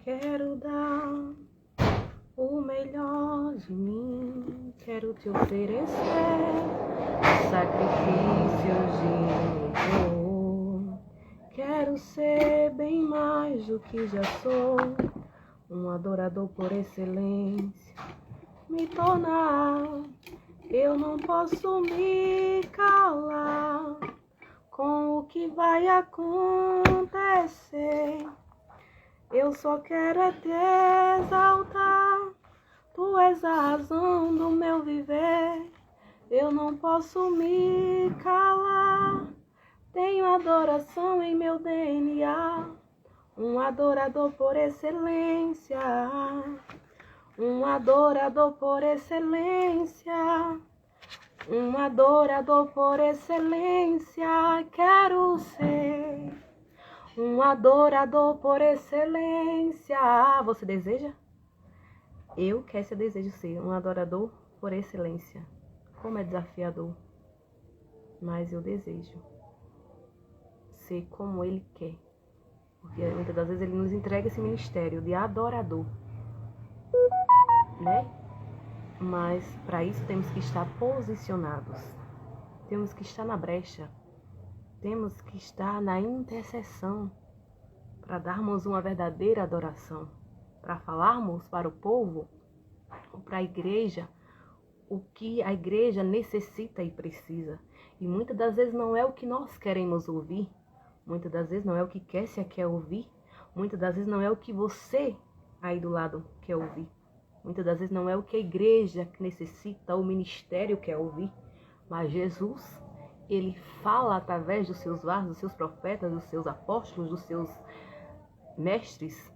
Quero dar o melhor de mim, quero te oferecer sacrifícios de louvor. Quero ser bem mais do que já sou, um adorador por excelência. Me tornar, eu não posso me calar com o que vai acontecer. Eu só quero é te exaltar, tu és a razão do meu viver. Eu não posso me calar, tenho adoração em meu DNA. Um adorador por excelência, um adorador por excelência, um adorador por excelência. Quero ser um adorador por excelência. Você deseja? Eu, Kessia, desejo ser um adorador por excelência. Como é desafiador, mas eu desejo ser como Ele quer. Porque muitas das vezes Ele nos entrega esse ministério de adorador, né? Mas para isso temos que estar posicionados. Temos que estar na brecha. Temos que estar na intercessão para darmos uma verdadeira adoração, para falarmos para o povo, ou para a igreja, o que a igreja necessita e precisa. E muitas das vezes não é o que nós queremos ouvir, muitas das vezes não é o que Kessia quer ouvir, muitas das vezes não é o que você aí do lado quer ouvir, muitas das vezes não é o que a igreja necessita, o ministério quer ouvir, mas Jesus, Ele fala através dos seus vasos, dos seus profetas, dos seus apóstolos, dos seus mestres,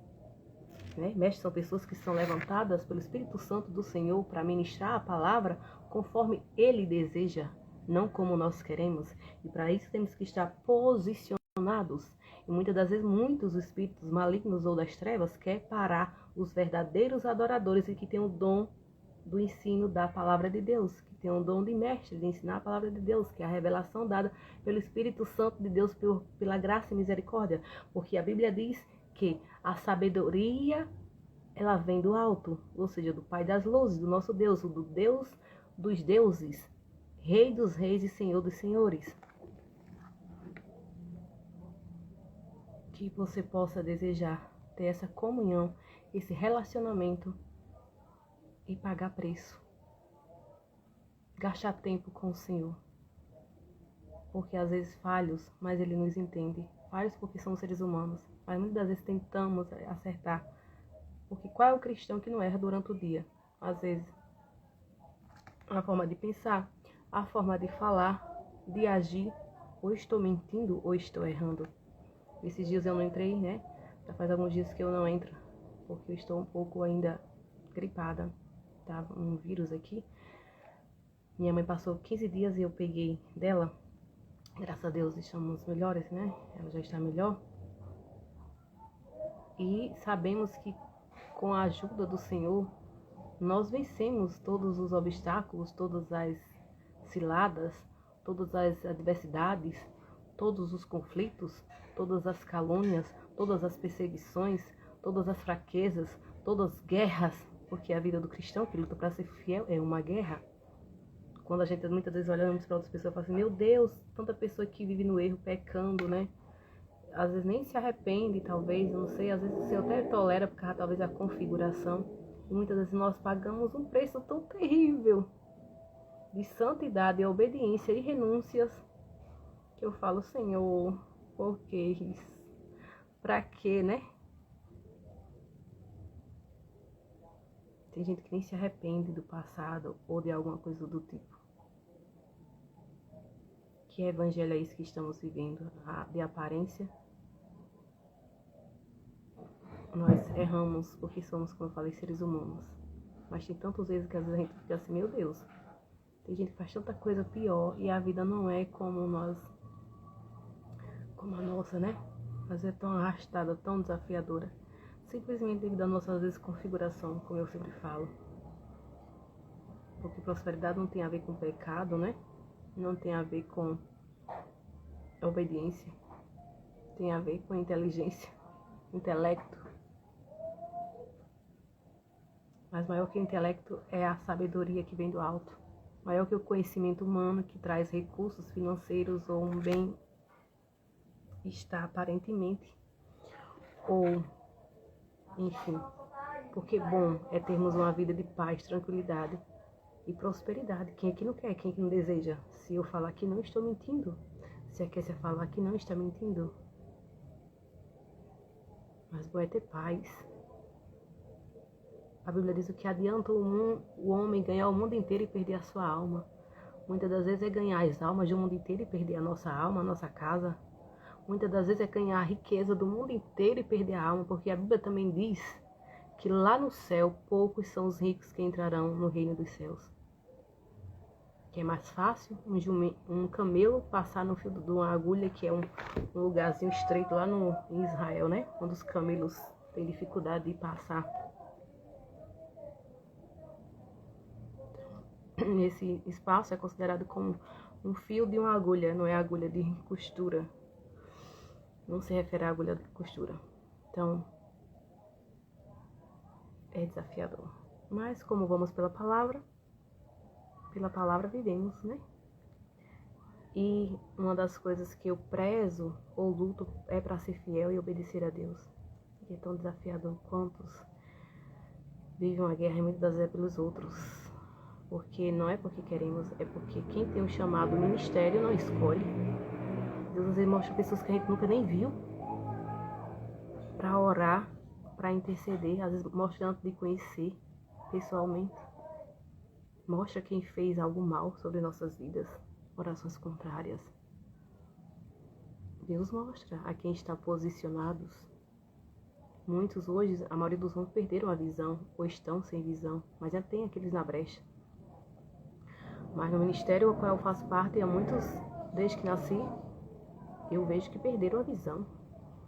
né? Mestres são pessoas que são levantadas pelo Espírito Santo do Senhor para ministrar a palavra conforme Ele deseja, não como nós queremos. E para isso temos que estar posicionados. E muitas das vezes muitos espíritos malignos ou das trevas querem parar os verdadeiros adoradores e que têm o dom do ensino da palavra de Deus, que tem o dom de mestre, de ensinar a palavra de Deus, que é a revelação dada pelo Espírito Santo de Deus, pela graça e misericórdia. Porque a Bíblia diz que a sabedoria, ela vem do alto, ou seja, do Pai das luzes, do nosso Deus, do Deus dos deuses, Rei dos reis e Senhor dos senhores. Que você possa desejar ter essa comunhão, esse relacionamento e pagar preço. Gastar tempo com o Senhor. Porque às vezes falhos, mas Ele nos entende. Falhos porque somos seres humanos, mas muitas das vezes tentamos acertar. Porque qual é o cristão que não erra durante o dia? Às vezes, a forma de pensar, a forma de falar, de agir, ou estou mentindo ou estou errando. Esses dias eu não entrei, né? Já faz alguns dias que eu não entro, porque eu estou um pouco ainda gripada. Tá um vírus aqui. Minha mãe passou 15 dias e eu peguei dela. Graças a Deus estamos melhores, né? Ela já está melhor. E sabemos que com a ajuda do Senhor, nós vencemos todos os obstáculos, todas as ciladas, todas as adversidades, todos os conflitos, todas as calúnias, todas as perseguições, todas as fraquezas, todas as guerras, porque a vida do cristão que luta para ser fiel é uma guerra. Quando a gente muitas vezes olhamos para outras pessoas e fala assim, meu Deus, tanta pessoa que vive no erro, pecando, né? Às vezes nem se arrepende, talvez, eu não sei, às vezes você até tolera por causa talvez da configuração. E muitas vezes nós pagamos um preço tão terrível de santidade, obediência e renúncias, que eu falo, Senhor, por que isso? Pra quê, né? Tem gente que nem se arrepende do passado ou de alguma coisa do tipo. Que evangelho é esse que estamos vivendo? De aparência? Nós erramos porque somos, como eu falei, seres humanos. Mas tem tantas vezes que às vezes a gente fica assim, meu Deus, tem gente que faz tanta coisa pior e a vida não é como a nossa, né? Mas é tão arrastada, tão desafiadora. Simplesmente devido à nossa desconfiguração, como eu sempre falo. Porque prosperidade não tem a ver com pecado, né? Não tem a ver com obediência. Tem a ver com inteligência, intelecto. Mas maior que o intelecto é a sabedoria que vem do alto. Maior que o conhecimento humano que traz recursos financeiros ou um bem-estar aparentemente. Ou, enfim, porque bom é termos uma vida de paz, tranquilidade e prosperidade. Quem é que não quer? Quem é que não deseja? Se eu falar que não estou mentindo. Se a Kessia falar que não está mentindo. Mas bom é ter paz. A Bíblia diz o que adianta o homem ganhar o mundo inteiro e perder a sua alma. Muitas das vezes é ganhar as almas do mundo inteiro e perder a nossa alma, a nossa casa. Muitas das vezes é ganhar a riqueza do mundo inteiro e perder a alma, porque a Bíblia também diz que lá no céu poucos são os ricos que entrarão no reino dos céus. Que é mais fácil um camelo passar no fio de uma agulha, que é um lugarzinho estreito lá em Israel, né? Onde os camelos têm dificuldade de passar. Esse espaço é considerado como um fio de uma agulha, não é agulha de costura. Não se refere à agulha de costura. Então, é desafiador. Mas como vamos pela palavra vivemos, né? E uma das coisas que eu prezo ou luto é para ser fiel e obedecer a Deus. E é tão desafiador. Quantos vivem uma guerra e muitas das vezes é pelos outros. Porque não é porque queremos, é porque quem tem o chamado ministério não escolhe. Deus às vezes mostra pessoas que a gente nunca nem viu para orar, para interceder, às vezes mostra antes de conhecer pessoalmente. Mostra quem fez algo mal sobre nossas vidas, orações contrárias. Deus mostra a quem está posicionados. Muitos hoje, a maioria dos homens perderam a visão, ou estão sem visão, mas já tem aqueles na brecha. Mas no ministério ao qual eu faço parte, há muitos, desde que nasci, eu vejo que perderam a visão.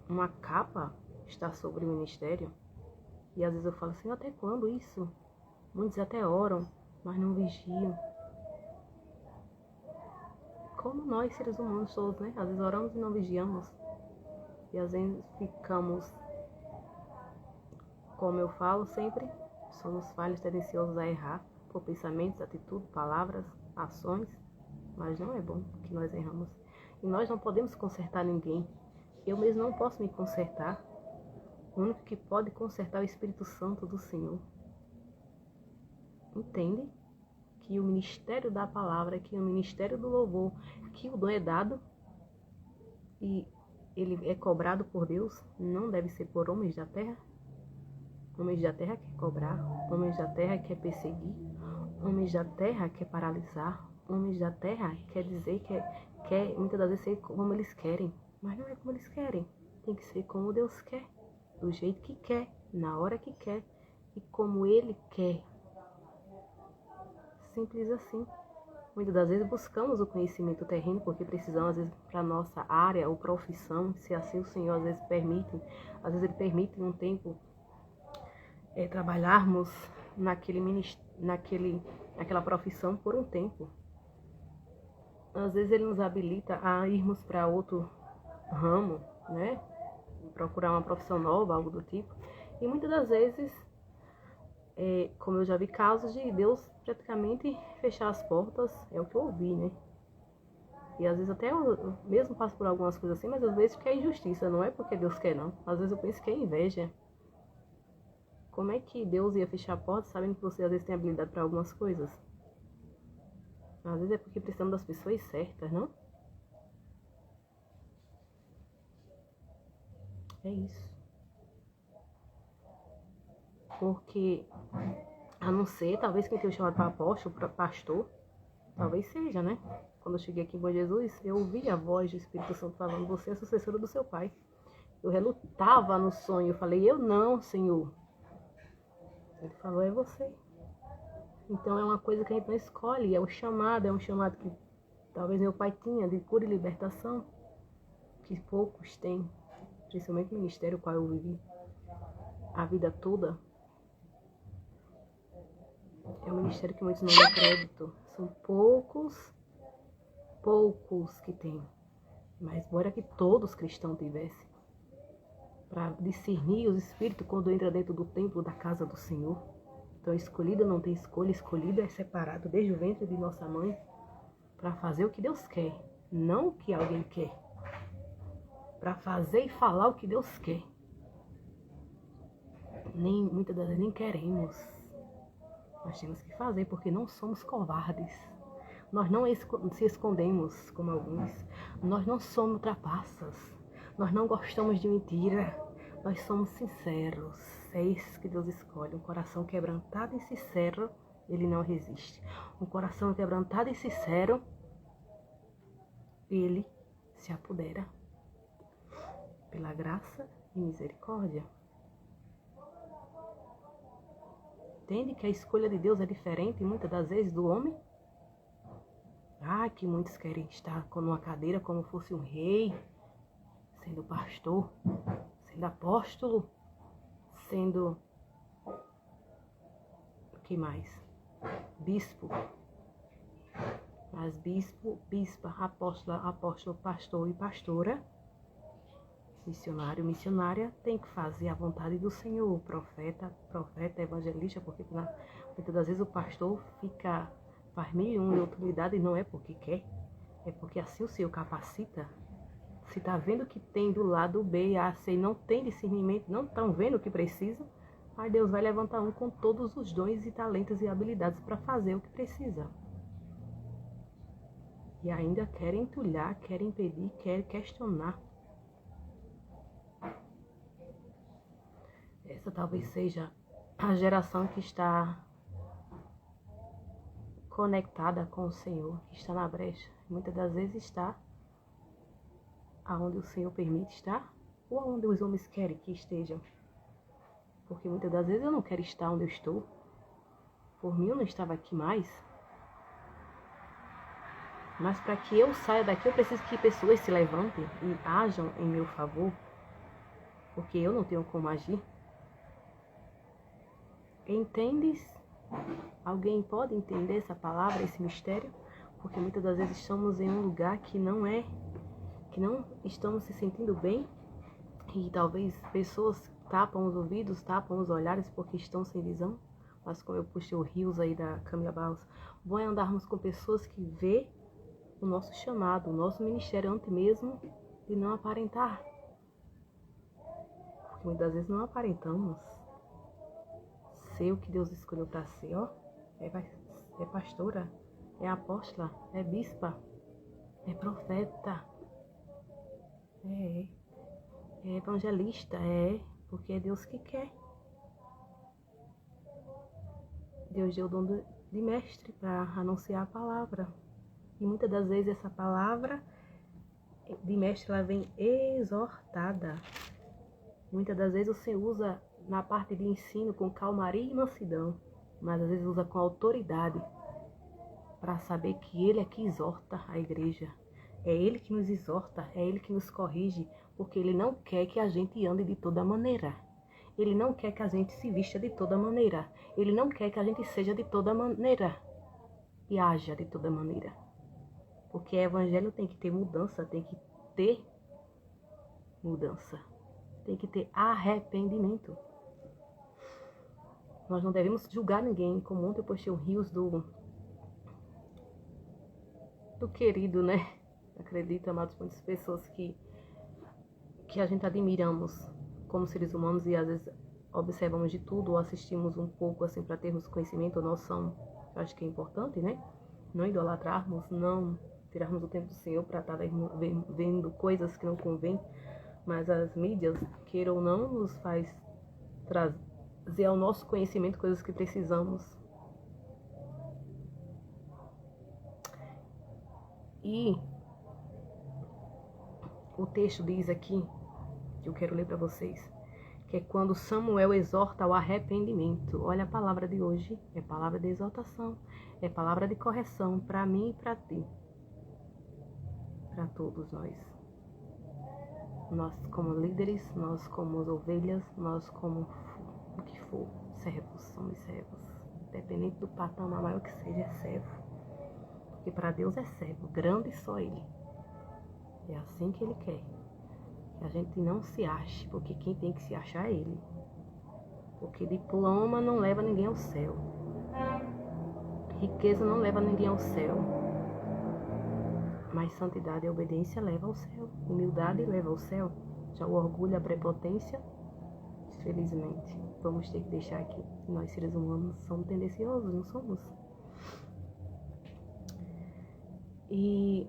Uma capa está sobre o ministério. E às vezes eu falo assim, até quando isso? Muitos até oram, mas não vigiam. Como nós, seres humanos todos, né? Às vezes oramos e não vigiamos. E às vezes ficamos, como eu falo sempre, somos falhos, tendenciosos a errar por pensamentos, atitudes, palavras, ações. Mas não é bom que nós erramos. E nós não podemos consertar ninguém. Eu mesmo não posso me consertar. O único que pode consertar é o Espírito Santo do Senhor. Entende? Que o ministério da palavra, que o ministério do louvor, que o dom é dado e ele é cobrado por Deus, não deve ser por homens da terra. Homens da terra quer cobrar, homens da terra quer perseguir, homens da terra quer paralisar, homens da terra quer dizer que quer muitas das vezes ser como eles querem, mas não é como eles querem, tem que ser como Deus quer, do jeito que quer, na hora que quer e como Ele quer. Simples assim. Muitas das vezes buscamos o conhecimento terreno porque precisamos, às vezes, para a nossa área ou profissão, se assim o Senhor às vezes permite, às vezes Ele permite um tempo trabalharmos naquela profissão por um tempo. Às vezes Ele nos habilita a irmos para outro ramo, né? Procurar uma profissão nova, algo do tipo. E muitas das vezes, como eu já vi casos de Deus praticamente fechar as portas, é o que eu ouvi, né? E às vezes até eu mesmo passo por algumas coisas assim, mas às vezes que é injustiça, não é porque Deus quer não. Às vezes eu penso que é inveja. Como é que Deus ia fechar a porta sabendo que você às vezes tem habilidade para algumas coisas? Às vezes é porque precisamos das pessoas certas, não? É isso. Porque, a não ser, talvez quem tenha chamado para apóstolo, para pastor, talvez seja, né? Quando eu cheguei aqui em Bom Jesus, eu ouvi a voz do Espírito Santo falando, você é a sucessora do seu pai. Eu relutava no sonho, eu falei, eu não, Senhor. Ele falou, é você. Então é uma coisa que a gente não escolhe, é um chamado que talvez meu pai tinha, de cura e libertação, que poucos têm, principalmente no ministério qual eu vivi a vida toda. É um ministério que muitos não dão crédito. São poucos que têm. Mas bora que todos cristãos tivessem. Para discernir os espíritos quando entra dentro do templo da casa do Senhor. Então, escolhido não tem escolha, escolhido é separado desde o ventre de nossa mãe para fazer o que Deus quer, não o que alguém quer. Para fazer e falar o que Deus quer. Muitas das vezes nem queremos. Nós temos que fazer porque não somos covardes. Nós não se escondemos como alguns. Nós não somos trapaças. Nós não gostamos de mentira. Nós somos sinceros. É isso que Deus escolhe. Um coração quebrantado e sincero, ele não resiste. Um coração quebrantado e sincero, ele se apodera. Pela graça e misericórdia. Entende que a escolha de Deus é diferente muitas das vezes do homem? Que muitos querem estar numa cadeira como fosse um rei, sendo pastor, sendo apóstolo, sendo... o que mais? Bispo. Mas bispo, bispa, apóstolo, pastor e pastora, missionário, missionária, tem que fazer a vontade do Senhor, profeta, evangelista, porque muitas das vezes o pastor faz mil e uma utilidade e não é porque quer, é porque assim o Senhor capacita. Se está vendo que tem do lado B, A, C, não tem discernimento, não estão vendo o que precisa, aí Deus vai levantar um com todos os dons e talentos e habilidades para fazer o que precisa. E ainda querem entulhar, querem impedir, querem questionar. Essa talvez seja a geração que está conectada com o Senhor, que está na brecha. Muitas das vezes está aonde o Senhor permite estar, ou aonde os homens querem que estejam. Porque muitas das vezes eu não quero estar onde eu estou. Por mim eu não estava aqui mais. Mas para que eu saia daqui, eu preciso que pessoas se levantem e ajam em meu favor. Porque eu não tenho como agir. Entendes? Alguém pode entender essa palavra, esse mistério? Porque muitas das vezes estamos em um lugar que não estamos se sentindo bem. E talvez pessoas tapam os ouvidos, tapam os olhares porque estão sem visão. Mas como eu puxei o rios aí da Camila Barros, bom é andarmos com pessoas que vê o nosso chamado, o nosso ministério antes mesmo de não aparentar. Porque muitas vezes não aparentamos ser o que Deus escolheu para ser, ó. É pastora, é apóstola, é bispa, é profeta, é evangelista, porque é Deus que quer. Deus deu o dom de mestre para anunciar a palavra. E muitas das vezes essa palavra de mestre ela vem exortada. Muitas das vezes você usa na parte de ensino com calmaria e mansidão, mas às vezes usa com autoridade para saber que Ele é que exorta a igreja. É Ele que nos exorta, é Ele que nos corrige, porque Ele não quer que a gente ande de toda maneira. Ele não quer que a gente se vista de toda maneira. Ele não quer que a gente seja de toda maneira e haja de toda maneira. Porque o evangelho tem que ter mudança, tem que ter mudança. Tem que ter arrependimento. Nós não devemos julgar ninguém, como ontem eu postei um rios do querido, né? Acredito, amados, muitas pessoas que a gente admiramos como seres humanos e às vezes observamos de tudo ou assistimos um pouco assim para termos conhecimento ou noção. Eu acho que é importante, né? Não idolatrarmos, não tirarmos o tempo do Senhor para estar vendo coisas que não convém, mas as mídias, queira ou não, nos faz trazer ao nosso conhecimento coisas que precisamos. E o texto diz aqui, que eu quero ler para vocês, que é quando Samuel exorta ao arrependimento. Olha a palavra de hoje, é palavra de exortação, é palavra de correção para mim e para ti, para todos nós. Nós como líderes, nós como ovelhas, nós como o que for, servos, somos servos. Independente do patamar maior que seja, é servo. Porque para Deus é servo, grande só Ele. É assim que Ele quer. Que a gente não se ache, porque quem tem que se achar é Ele. Porque diploma não leva ninguém ao céu. Riqueza não leva ninguém ao céu. Mas santidade e obediência leva ao céu. Humildade leva ao céu. Já o orgulho, a prepotência, felizmente, vamos ter que deixar aqui. Nós, seres humanos, somos tendenciosos, não somos? E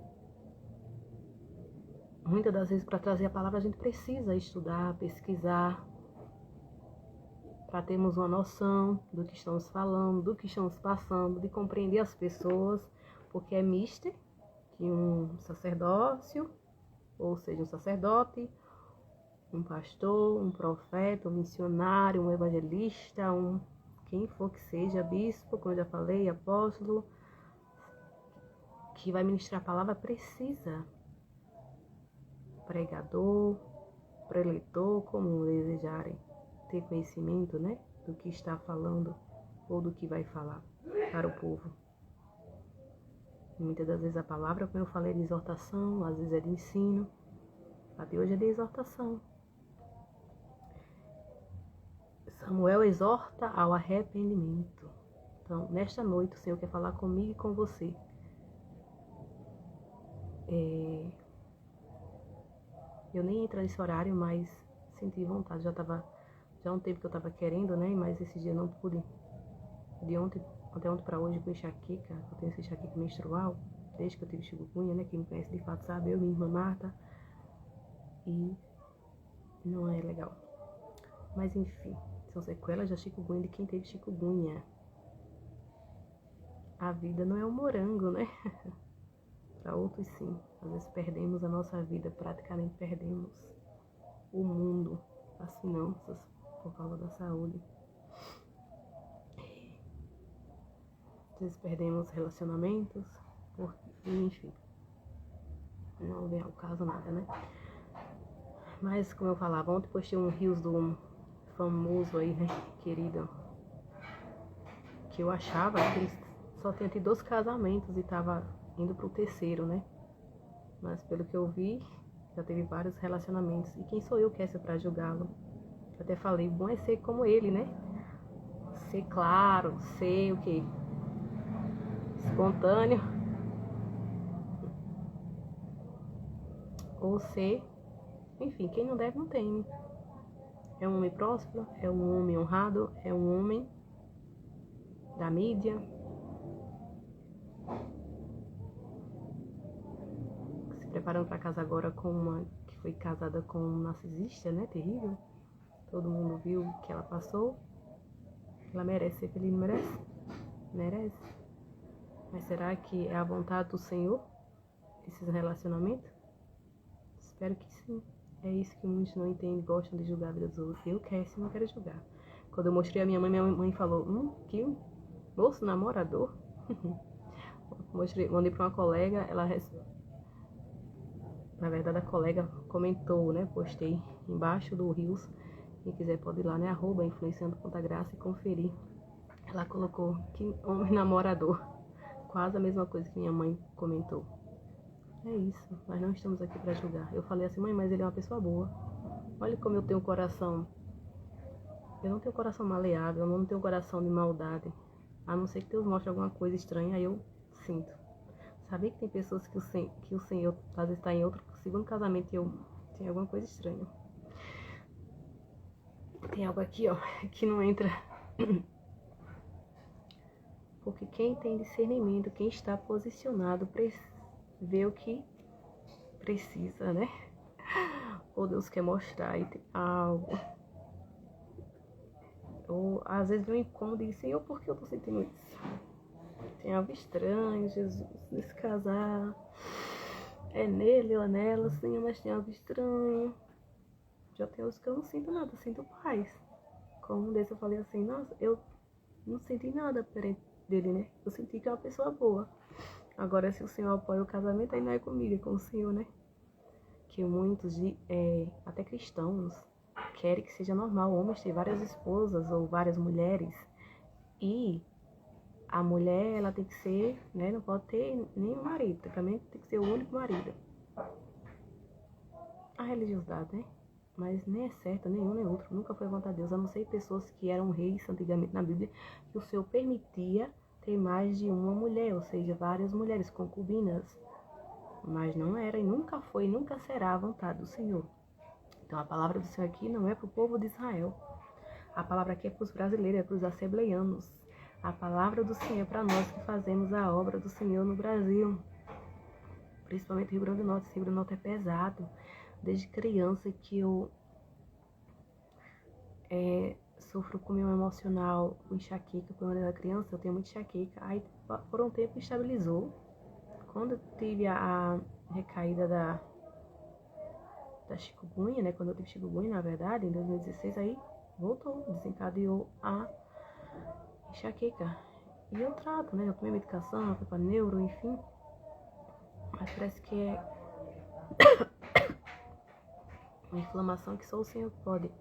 muitas das vezes, para trazer a palavra, a gente precisa estudar, pesquisar, para termos uma noção do que estamos falando, do que estamos passando, de compreender as pessoas, porque é mister que um sacerdócio, ou seja, um sacerdote, um pastor, um profeta, um missionário, um evangelista, quem for que seja, bispo, como eu já falei, apóstolo, que vai ministrar a palavra, precisa. Pregador, preletor, como desejarem, ter conhecimento, né, do que está falando ou do que vai falar para o povo. Muitas das vezes a palavra, como eu falei, é de exortação, às vezes é de ensino. A de hoje é de exortação. Samuel exorta ao arrependimento. Então, nesta noite, o Senhor quer falar comigo e com você. Eu nem entro nesse horário, mas senti vontade. Já há um tempo que eu estava querendo, né? Mas esse dia eu não pude. Até ontem para hoje com enxaqueca. Eu tenho essa enxaqueca menstrual, desde que eu tive chikungunya, né? Quem me conhece de fato sabe, eu e minha irmã Marta. E não é legal. Mas enfim, são sequelas da chikungunya de quem teve chikungunya. A vida não é um morango, né? Para outros sim. Às vezes perdemos a nossa vida, praticamente perdemos o mundo, as finanças, por causa da saúde. Às vezes perdemos relacionamentos, enfim. Não vem ao caso nada, né? Mas, como eu falava, ontem postei um rios do famoso aí, né, querido, que eu achava que ele só tinha tido 2 casamentos e tava indo pro 3º, né? Mas pelo que eu vi, já teve vários relacionamentos. E quem sou eu que é essa pra julgá-lo? Eu até falei, bom é ser como ele, né? Ser claro, ser o quê? Espontâneo. Ou ser, enfim, quem não deve não teme. É um homem próspero, é um homem honrado, é um homem da mídia. Se preparando para casar agora com uma que foi casada com um narcisista, né? Terrível. Todo mundo viu o que ela passou. Ela merece ser feliz, não merece? Merece. Mas será que é a vontade do Senhor esses relacionamentos? Espero que sim. É isso que muitos não entendem, gostam de julgar a vida dos outros. Eu quero, sim, não quero julgar. Quando eu mostrei a minha mãe falou, que moço namorador. Mandei para uma colega, na verdade a colega comentou, né? Postei embaixo do Rios. Quem quiser pode ir lá, né? @influenciando Ponta Graça e conferir. Ela colocou que homem namorador. Quase a mesma coisa que minha mãe comentou. É isso, nós não estamos aqui para julgar. Eu falei assim, mãe, mas ele é uma pessoa boa. Olha como eu tenho coração. Eu não tenho coração maleável, eu não tenho coração de maldade. A não ser que Deus mostre alguma coisa estranha, aí eu sinto. Sabia que tem pessoas que o Senhor às vezes está em outro 2º casamento e eu tenho alguma coisa estranha. Tem algo aqui, ó, que não entra. Porque quem tem discernimento, quem está posicionado, vê o que precisa, né? Ou Deus quer mostrar e tem algo. Ou às vezes vem um incômodo e diz, Senhor, por que eu tô sentindo isso? Tem algo estranho, Jesus, nesse casar. É nele ou é nela, Senhor, mas tem algo estranho. Já tem uns que eu não sinto nada, eu sinto paz. Como um desses eu falei assim, nossa, eu não senti nada perante dele, né? Eu senti que é uma pessoa boa. Agora, se o Senhor apoia o casamento, aí não é comigo, é com o Senhor, né? Que muitos, até cristãos, querem que seja normal homens ter várias esposas ou várias mulheres. E a mulher, ela tem que ser, né? Não pode ter nenhum marido. Também tem que ser o único marido. A religiosidade, né? Mas nem é certo, nenhum nem outro. Nunca foi a vontade de Deus. A não ser pessoas que eram reis antigamente na Bíblia, que o Senhor permitia ter mais de uma mulher, ou seja, várias mulheres, concubinas. Mas não era e nunca foi e nunca será a vontade do Senhor. Então a palavra do Senhor aqui não é para o povo de Israel. A palavra aqui é para os brasileiros, é para os assembleianos. A palavra do Senhor é para nós que fazemos a obra do Senhor no Brasil. Principalmente Rio Grande do Norte. Esse Rio Grande do Norte é pesado. Desde criança que eu sofro com o meu emocional, enxaqueca. Quando eu era criança, eu tenho muita enxaqueca. Aí por um tempo estabilizou. Quando eu tive a recaída da chikungunya, né? Quando eu tive chikungunya, na verdade, em 2016, aí voltou, desencadeou a enxaqueca. E eu trato, né? Eu tomei medicação, eu fui pra neuro, enfim. Mas parece que é uma inflamação que só o Senhor pode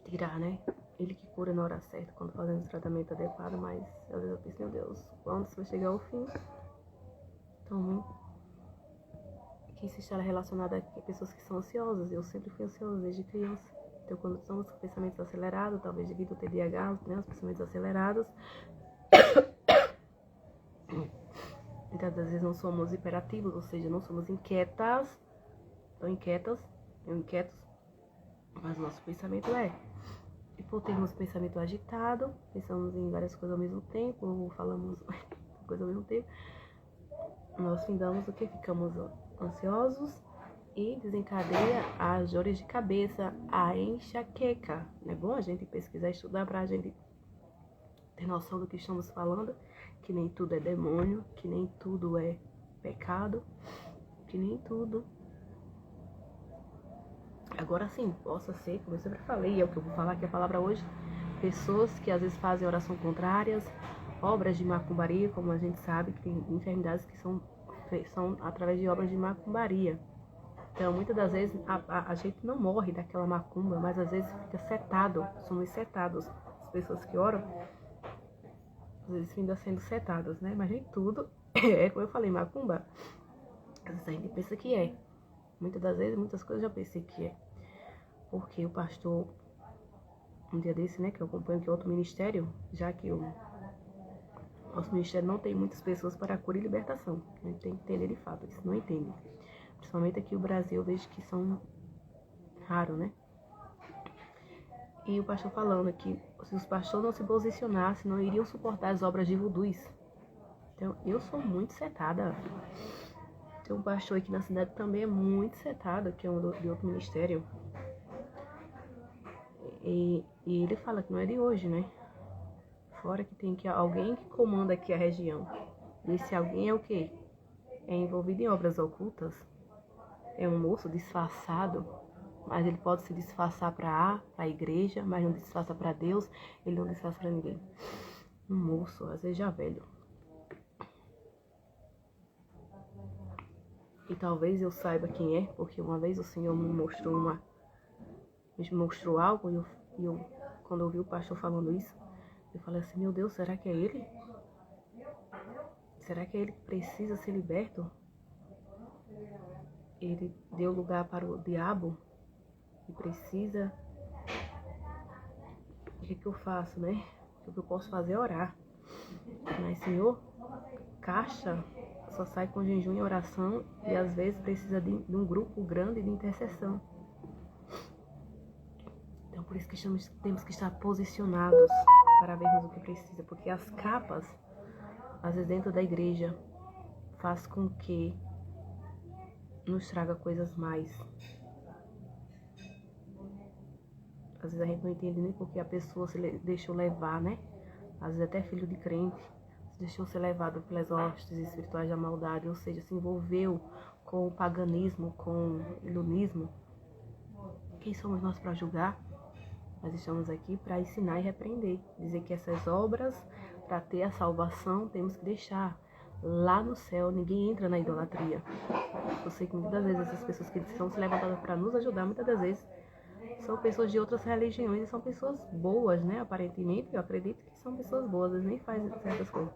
tirar, né? Ele que cura na hora certa, quando fazendo o tratamento adequado, mas às vezes eu penso, meu Deus, quando isso vai chegar ao fim? Então, que isso está relacionado a pessoas que são ansiosas. Eu sempre fui ansiosa desde criança. Então, quando estamos com pensamentos acelerados, talvez devido ao TDAH, né, os pensamentos acelerados, muitas das vezes não somos hiperativos, ou seja, não somos inquietos, mas o nosso pensamento é. E por termos pensamento agitado, pensamos em várias coisas ao mesmo tempo, ou falamos coisas ao mesmo tempo, nós findamos o que? Ficamos ansiosos e desencadeia as dores de cabeça, a enxaqueca. É bom a gente pesquisar, estudar pra gente ter noção do que estamos falando, que nem tudo é demônio, que nem tudo é pecado, que nem tudo. Agora sim, possa ser, como eu sempre falei, é o que eu vou falar aqui a palavra hoje, pessoas que às vezes fazem oração contrárias, obras de macumbaria, como a gente sabe que tem enfermidades que são através de obras de macumbaria. Então, muitas das vezes a gente não morre daquela macumba, mas às vezes fica setado, somos setados. As pessoas que oram, às vezes ficam sendo setadas, né? Mas nem tudo é, como eu falei, macumba. Às vezes a gente pensa que é. Muitas das vezes, muitas coisas eu já pensei que é. Porque o pastor, um dia desse, né, que eu acompanho aqui outro ministério, já que o nosso ministério não tem muitas pessoas para cura e libertação. A gente tem que entender de fato, eles não entendem. Principalmente aqui no Brasil, eu vejo que são raros, né? E o pastor falando que se os pastores não se posicionassem, não iriam suportar as obras de vudus. Então, eu sou muito setada. Tem um pastor aqui na cidade que também é muito setado, que é um de outro ministério. E ele fala que não é de hoje, né? Fora que tem alguém que comanda aqui a região. E esse alguém é o quê? É envolvido em obras ocultas. É um moço disfarçado, mas ele pode se disfarçar para a igreja, mas não disfarça para Deus, ele não disfarça para ninguém. Um moço, às vezes já velho. E talvez eu saiba quem é, porque uma vez o Senhor me mostrou algo, e eu quando eu ouvi o pastor falando isso, eu falei assim, meu Deus, será que é ele? Será que é ele que precisa ser liberto? Ele deu lugar para o diabo e precisa. O que eu faço, né? O que eu posso fazer é orar. Mas, Senhor, caixa só sai com jejum e oração e às vezes precisa de um grupo grande de intercessão. Então, por isso que temos que estar posicionados para vermos o que precisa, porque as capas, às vezes dentro da igreja, faz com que nos traga coisas mais. Às vezes a gente não entende nem porque a pessoa se deixou levar, né? Às vezes até filho de crente se deixou ser levado pelas hostes espirituais da maldade, ou seja, se envolveu com o paganismo, com o iluminismo. Quem somos nós para julgar? Nós estamos aqui para ensinar e repreender. Dizer que essas obras, para ter a salvação, temos que deixar. Lá no céu, ninguém entra na idolatria. Eu sei que muitas das vezes essas pessoas que são se levantadas para nos ajudar, muitas das vezes são pessoas de outras religiões e são pessoas boas, né? Aparentemente, eu acredito que são pessoas boas, eles nem fazem certas coisas.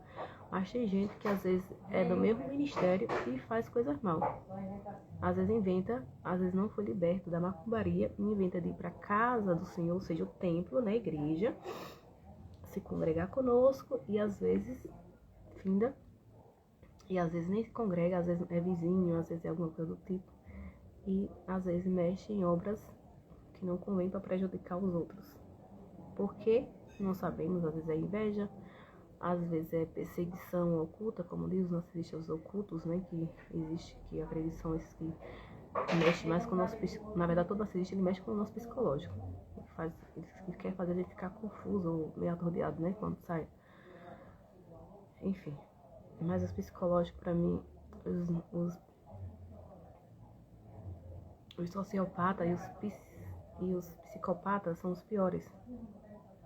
Mas tem gente que às vezes é do mesmo ministério e faz coisas mal. Às vezes inventa, às vezes não foi liberto da macumbaria e inventa de ir para a casa do Senhor, ou seja, o templo, né, igreja, se congregar conosco e às vezes finda, e às vezes nem se congrega, às vezes é vizinho, às vezes é alguma coisa do tipo, e às vezes mexe em obras que não convém para prejudicar os outros. Por quê? Não sabemos, às vezes é inveja, às vezes é perseguição oculta, como diz os narcisistas ocultos, né, que existe, que acreditam são esses que mexem mais com o nosso, na verdade todo narcisista ele mexe com o nosso psicológico, ele quer fazer a gente ficar confuso ou meio atordoado, né, quando sai, enfim, mas os psicológicos para mim, os sociopatas e os psicopatas são os piores,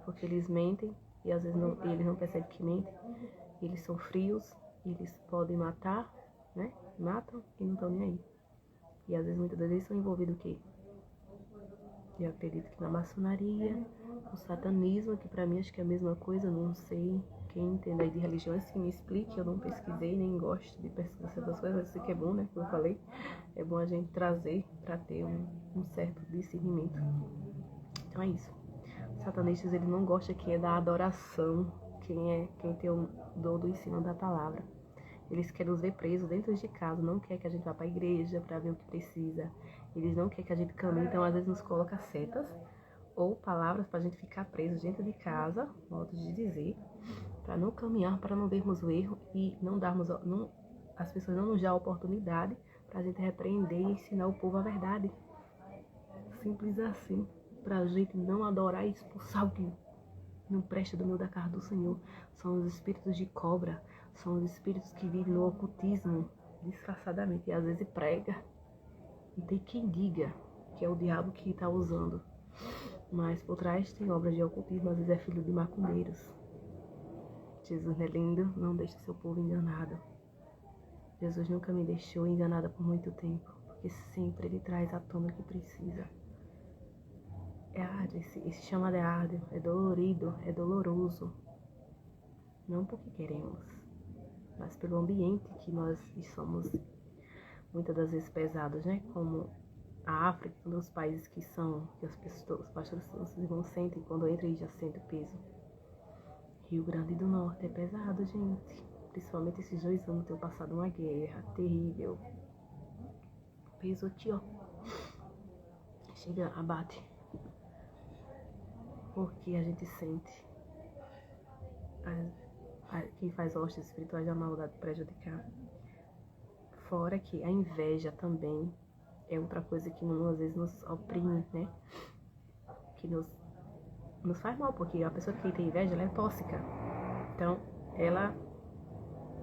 porque eles mentem e às vezes eles não percebem que mentem, eles são frios, eles podem matar, né? Matam e não estão nem aí. E às vezes muitas vezes são envolvidos o quê? Eu acredito que na maçonaria, o satanismo, que pra mim acho que é a mesma coisa, não sei quem entende aí de religiões que me explique, eu não pesquisei, nem gosto de pesquisar essas coisas, mas isso que é bom, né? Como eu falei, é bom a gente trazer para ter um certo discernimento. Então é isso. Os satanistas, eles não gostam que é da adoração, quem tem o dom do ensino da palavra. Eles querem nos ver presos dentro de casa, não quer que a gente vá para a igreja para ver o que precisa. Eles não querem que a gente caminhe, então às vezes nos coloca setas ou palavras para a gente ficar preso dentro de casa, modo de dizer, para não caminhar, para não vermos o erro e não darmos, as pessoas não nos dão a oportunidade para a gente repreender e ensinar o povo a verdade. Simples assim, para a gente não adorar e expulsar o que não presta do meio da casa do Senhor. São os espíritos de cobra, são os espíritos que vivem no ocultismo, disfarçadamente, e às vezes prega. E tem quem diga que é o diabo que está usando. Mas por trás tem obras de ocultismo, às vezes é filho de macumbeiros. Jesus é lindo, não deixa seu povo enganado. Jesus nunca me deixou enganada por muito tempo, porque sempre Ele traz à tona o que precisa. É árduo, esse chamado é árduo, é dolorido, é doloroso. Não porque queremos, mas pelo ambiente que nós somos muitas das vezes pesados, né? Como a África, um dos países que as pessoas, os pastores, os irmãos sentem quando entram e já sentem o peso. Rio Grande do Norte é pesado, gente. Principalmente esses 2 anos tenho passado uma guerra terrível. Peso aqui, ó. Chega, abate. Porque a gente sente. Quem faz hostes espirituais a maldade prejudicar. Fora que a inveja também é outra coisa que às vezes nos oprime, né? Que nos faz mal, porque a pessoa que tem inveja, ela é tóxica. Então, ela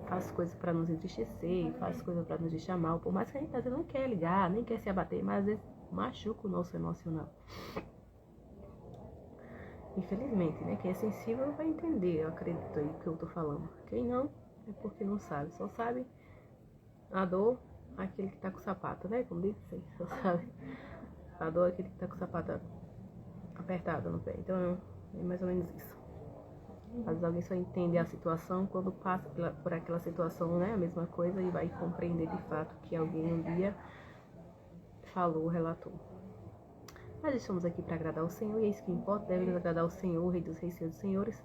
faz coisas para nos entristecer, faz coisas para nos deixar mal. Por mais que a gente às vezes não quer ligar, nem quer se abater, mas às vezes machuca o nosso emocional. Infelizmente, né? Quem é sensível vai entender, eu acredito aí que eu tô falando. Quem não, é porque não sabe. Só sabe a dor, aquele que tá com o sapato, né? Como diz, só sabe. A dor é aquele que tá com o sapato apertado no pé. Então, é mais ou menos isso. Às vezes alguém só entende a situação quando passa por aquela situação, né? A mesma coisa e vai compreender de fato que alguém um dia falou, relatou. Nós estamos aqui para agradar o Senhor e é isso que importa, devemos agradar o Senhor, Rei dos Reis, Senhor dos Senhores.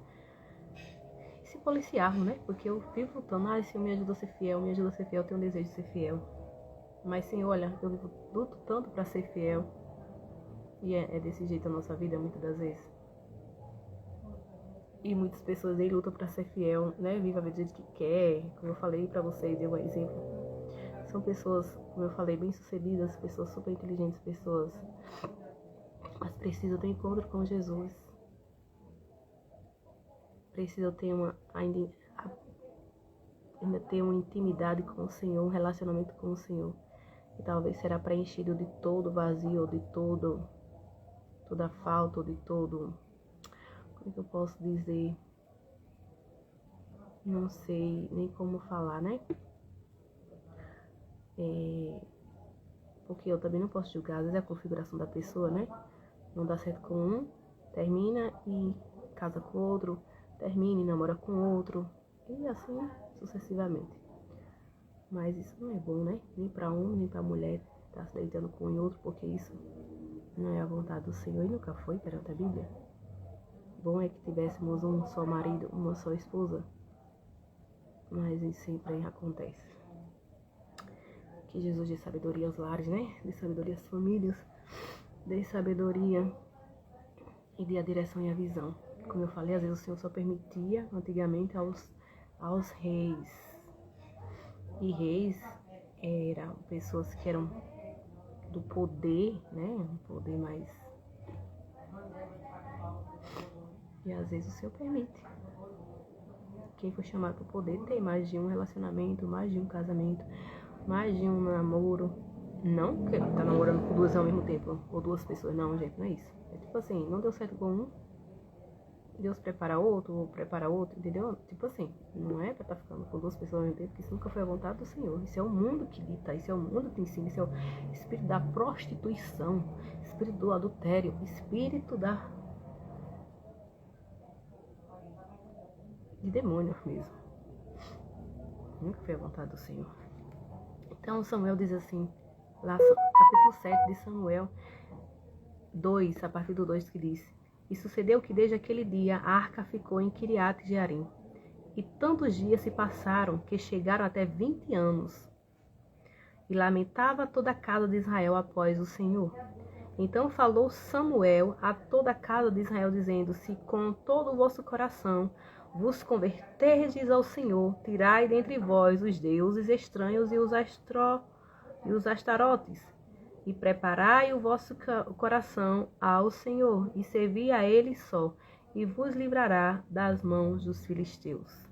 E se policiarmos, né? Porque eu vivo lutando, Senhor, me ajuda a ser fiel, eu tenho um desejo de ser fiel. Mas, Senhor, olha, eu luto tanto para ser fiel. E é desse jeito a nossa vida, muitas das vezes. E muitas pessoas aí lutam para ser fiel, né? Viva a vida do jeito que quer. Como eu falei para vocês, dei um exemplo. São pessoas, como eu falei, bem-sucedidas, pessoas super inteligentes, pessoas... Mas precisam ter um encontro com Jesus. Precisam ter ainda ter uma intimidade com o Senhor, um relacionamento com o Senhor. E talvez será preenchido de todo vazio, de toda falta, de todo... Como é que eu posso dizer? Não sei nem como falar, né? Porque eu também não posso julgar, às vezes é a configuração da pessoa, né? Não dá certo com um, termina e casa com outro, termina e namora com outro. E assim sucessivamente. Mas isso não é bom, né? Nem para homem, nem para mulher estar se deitando com um e outro, porque isso não é a vontade do Senhor e nunca foi perante a Bíblia. Bom é que tivéssemos um só marido, uma só esposa, mas isso sempre acontece. Que Jesus dê sabedoria aos lares, né? Dê sabedoria às famílias, dê sabedoria e dê a direção e a visão. Como eu falei, às vezes o Senhor só permitia antigamente aos reis. E reis eram pessoas que eram do poder, né? Um poder mais. E às vezes o Senhor permite. Quem foi chamado para o poder tem mais de um relacionamento, mais de um casamento, mais de um namoro. Não que tá namorando com duas ao mesmo tempo, ou duas pessoas. Não, gente, não é isso. É tipo assim, não deu certo com um, Deus prepara outro, ou prepara outro, entendeu? Tipo assim, não é pra estar ficando com duas pessoas ao mesmo tempo, porque isso nunca foi a vontade do Senhor. Isso é o mundo que dita, isso é o mundo que ensina, isso é o espírito da prostituição, espírito do adultério, espírito de demônio mesmo. Nunca foi a vontade do Senhor. Então Samuel diz assim, lá capítulo 7 de Samuel 2, a partir do 2 que diz: E sucedeu que desde aquele dia a arca ficou em Kiriat Jearim. E tantos dias se passaram que chegaram até 20 anos. E lamentava toda a casa de Israel após o Senhor. Então falou Samuel a toda a casa de Israel, dizendo: Se com todo o vosso coração vos converterdes ao Senhor, tirai dentre vós os deuses estranhos e os astarotes, e preparai o vosso coração ao Senhor, e servi a Ele só, e vos livrará das mãos dos filisteus.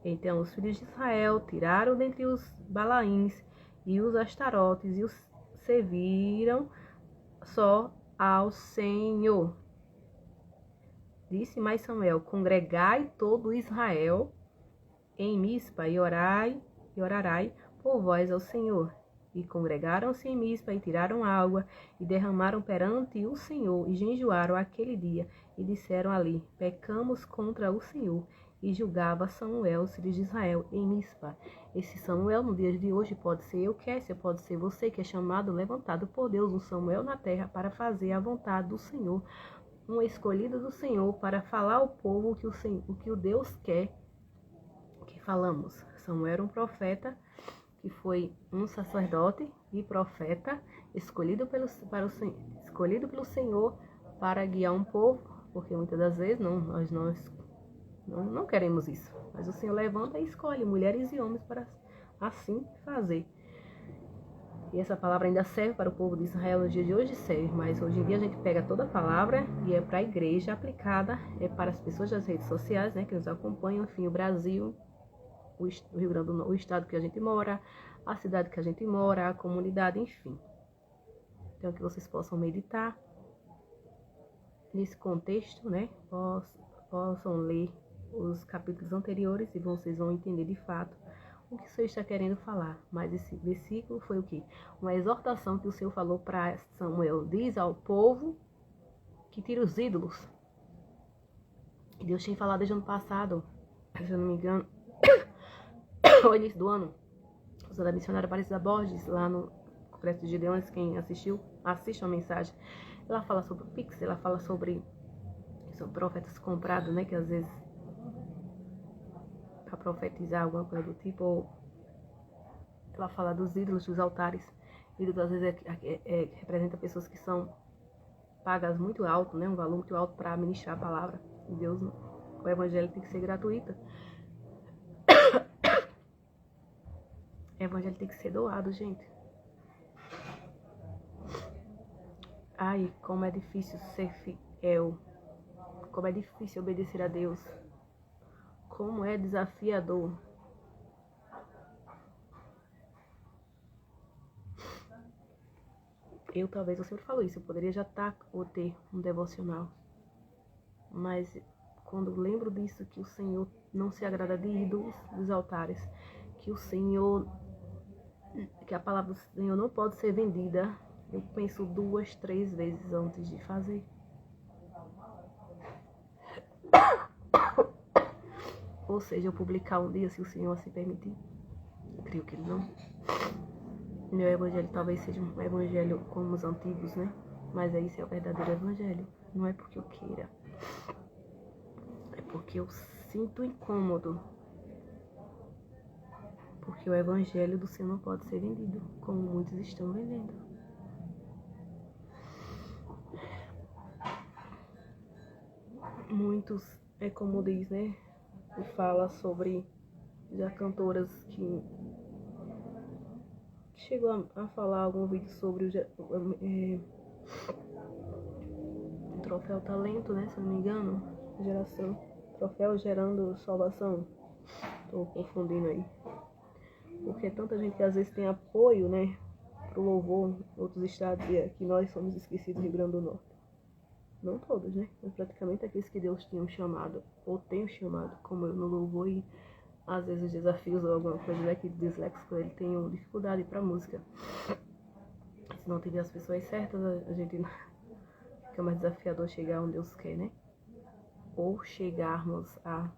Então os filhos de Israel tiraram dentre os Balaíns e os astarotes, e os serviram só ao Senhor. Disse mais Samuel: Congregai todo Israel em Mispa e orarai por vós ao Senhor. E congregaram-se em Mispa e tiraram água e derramaram perante o Senhor e jejuaram aquele dia e disseram ali: Pecamos contra o Senhor. E julgava Samuel os filhos de Israel em Mispa. Esse Samuel no dia de hoje pode ser eu, Kessia, pode ser você, que é chamado, levantado por Deus, um Samuel na terra para fazer a vontade do Senhor, um escolhido do Senhor para falar ao povo o que o Deus quer que falamos. Samuel era um profeta que foi um sacerdote e profeta escolhido pelo Senhor para guiar um povo, porque muitas das vezes nós não queremos isso, mas o Senhor levanta e escolhe mulheres e homens para assim fazer. E essa palavra ainda serve para o povo de Israel no dia de hoje, serve, mas hoje em dia a gente pega toda a palavra e é para a igreja aplicada, é para as pessoas das redes sociais, né, que nos acompanham, enfim, o Brasil, o Rio Grande do Norte, o estado que a gente mora, a cidade que a gente mora, a comunidade, enfim. Então, que vocês possam meditar nesse contexto, né, possam ler os capítulos anteriores e vocês vão entender de fato o que o Senhor está querendo falar. Mas esse versículo foi o quê? Uma exortação que o Senhor falou para Samuel. Diz ao povo que tire os ídolos. E Deus tinha falado desde o ano passado, se eu não me engano, no início do ano, usando a missionária Aparecida Borges, lá no Congresso de Gideões, quem assistiu, assiste uma mensagem. Ela fala sobre o Pix, ela fala sobre profetas comprados, né, que às vezes para profetizar alguma coisa do tipo, ou ela fala dos ídolos, dos altares. Ídolos às vezes representa pessoas que são pagas muito alto, né, um valor muito alto para ministrar a palavra de Deus. O evangelho tem que ser gratuito. O evangelho tem que ser doado, gente. Ai, como é difícil ser fiel. Como é difícil obedecer a Deus. Como é desafiador. Eu sempre falo isso, eu poderia já estar ou ter um devocional. Mas quando lembro disso, que o Senhor não se agrada de ídolos, dos altares, que a palavra do Senhor não pode ser vendida, eu penso 2, 3 vezes antes de fazer. Ou seja, eu publicar um dia, se o Senhor assim permitir. Eu creio que não. Meu evangelho talvez seja um evangelho como os antigos, né? Mas esse é o verdadeiro evangelho. Não é porque eu queira. É porque eu sinto incômodo. Porque o evangelho do Senhor não pode ser vendido, como muitos estão vendendo. Muitos, é como diz, né? E fala sobre já cantoras que chegou a falar algum vídeo sobre o troféu talento, né? Se eu não me engano, geração. Troféu gerando salvação. Tô confundindo aí. Porque tanta gente que às vezes tem apoio, né? Pro louvor em outros estados, e aqui nós somos esquecidos do Rio Grande do Norte. Não todos, né? Mas praticamente aqueles que Deus tinha chamado, ou tem chamado, como eu no louvor, e às vezes os desafios ou alguma coisa, né? Que disléxico, ele tem dificuldade pra música. Se não tiver as pessoas certas, a gente fica mais desafiador chegar onde Deus quer, né? Ou chegarmos a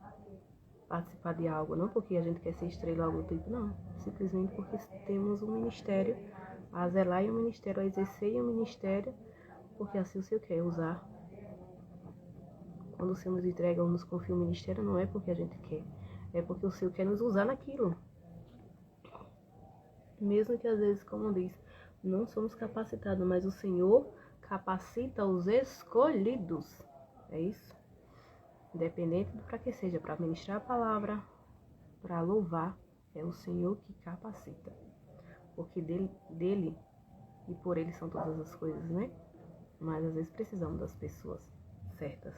participar de algo, não porque a gente quer ser estrela ou algo do tipo, não. Simplesmente porque temos um ministério a zelar e um ministério a exercer e um ministério, porque assim o Senhor quer usar. Quando o Senhor nos entrega ou nos confia um ministério, não é porque a gente quer, é porque o Senhor quer nos usar naquilo. Mesmo que às vezes, como diz, não somos capacitados, mas o Senhor capacita os escolhidos. É isso? Independente do para que seja, para ministrar a palavra, para louvar, é o Senhor que capacita. Porque dele e por ele são todas as coisas, né? Mas às vezes precisamos das pessoas certas.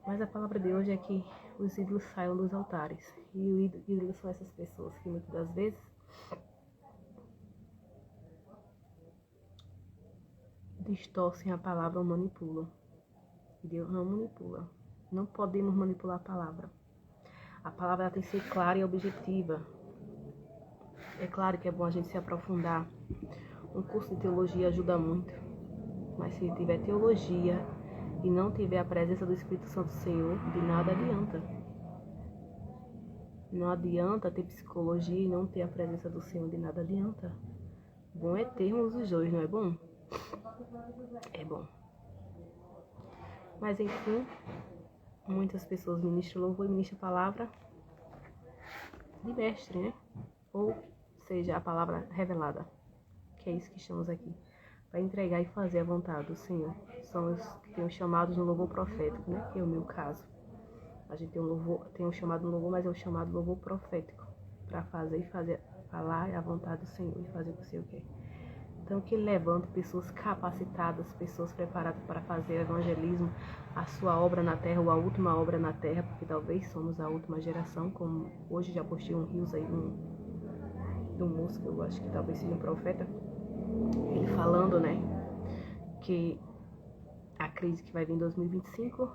Mas a palavra de hoje é que os ídolos saiam dos altares. E os ídolos são essas pessoas que muitas das vezes distorcem a palavra ou manipulam. E Deus não manipula. Não podemos manipular a palavra. A palavra tem que ser clara e objetiva. É claro que é bom a gente se aprofundar. Um curso de teologia ajuda muito. Mas se tiver teologia e não tiver a presença do Espírito Santo do Senhor, de nada adianta. Não adianta ter psicologia e não ter a presença do Senhor, de nada adianta. Bom é termos os dois, não é bom? É bom. Mas enfim, muitas pessoas ministram louvor e ministram a palavra de mestre, né? Ou seja, a palavra revelada, que é isso que estamos aqui, para entregar e fazer a vontade do Senhor. São os que tem os chamados no louvor profético, né? Que é o meu caso. A gente tem um chamado no louvor, mas é o chamado louvor profético, para falar a vontade do Senhor e fazer o que o Senhor quer. Então, que ele levante pessoas capacitadas, pessoas preparadas para fazer evangelismo, a sua obra na terra, ou a última obra na terra, porque talvez somos a última geração, como hoje já postei um rios aí de um moço, que eu acho que talvez seja um profeta, ele falando, né, que a crise que vai vir em 2025,